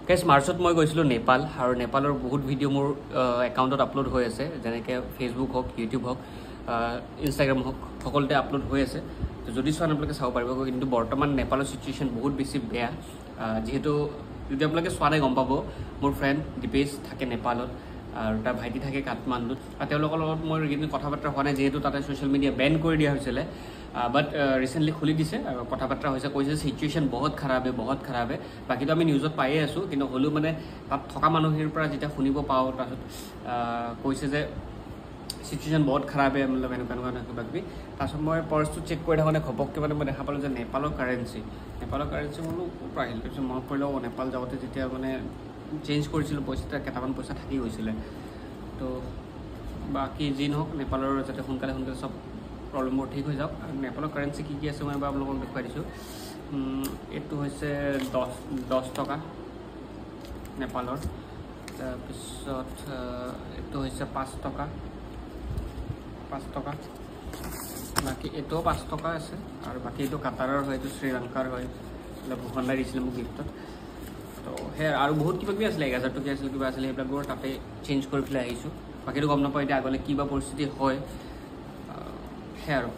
guys মাৰ্চত মই গৈছিলোঁ নেপাল আৰু নেপালৰ বহুত ভিডিঅ' মোৰ একাউণ্টত আপলোড হৈ আছে যেনেকৈ ফেচবুক হওক ইউটিউব হওক ইনষ্টাগ্ৰাম হওক সকলোতে আপলোড হৈ আছে তো যদি চোৱা আপোনালোকে চাব পাৰিব কিন্তু বৰ্তমান নেপালৰ চিটুৱেশ্যন বহুত বেছি বেয়া যিহেতু যদি আপোনালোকে চোৱা নাই গম পাব মোৰ ফ্ৰেণ্ড দীপেশ থাকে নেপালত আৰু তাৰ ভাইটি থাকে কাঠমাণ্ডুত আৰু তেওঁলোকৰ লগত মোৰ কিন্তু কথা বাৰ্তা হোৱা নাই যিহেতু তাতে ছ'চিয়েল মিডিয়া বেন কৰি দিয়া হৈছিলে বাট ৰিচেণ্টলি খুলি দিছে আৰু কথা বাৰ্তা হৈছে কৈছে চিটুৱেশ্যন বহুত খাৰাপ হে বাকীতো আমি নিউজত পায়ে আছোঁ কিন্তু হ'লেও মানে তাত থকা মানুহখিনিৰ পৰা যেতিয়া শুনিব পাওঁ তাৰপিছত কৈছে যে চিটুৱেশ্যন বহুত খাৰাপ হে মতলব এনেকুৱা কিবা কিবি তাৰপিছত মই পাৰ্চটো চেক কৰি থাকোঁতে ঘপককৈ মানে মই দেখা পালোঁ যে নেপালৰ কাৰেঞ্চি বোলো ক'ৰ পৰা আহিল তাৰপিছত মনত পৰিলে নেপাল যাওঁতে যেতিয়া মানে চেঞ্জ কৰিছিলোঁ পইচা কেইটামান পইচা থাকি গৈছিলে তো বাকী যি নহওক নেপালৰ যাতে সোনকালে চব প্ৰব্লেমবোৰ ঠিক হৈ যাওক আৰু নেপালৰ কাৰেঞ্চি কি আছে মই এবাৰ আপোনালোকক দেখুৱাই দিছোঁ এইটো হৈছে 10 টকা নেপালৰ তাৰপিছত এইটো হৈছে 5 টকা বাকী এইটোও 5 টকা আছে আৰু বাকী এইটো কাটাৰৰ হয় এইটো শ্ৰীলংকাৰ হয় ভূখণ্ডাই দিছিলে মোক গিফ্টত তো সেয়া আৰু বহুত কিবা কিবি আছিলে 1000 টকীয়া আছিলে কিবা আছিলে সেইবিলাকবোৰ তাতে চেঞ্জ কৰি পেলাই আহিছোঁ বাকীটো গম নাপাওঁ এতিয়া আগলৈ কি বা পৰিস্থিতি হয় সেয়া আৰু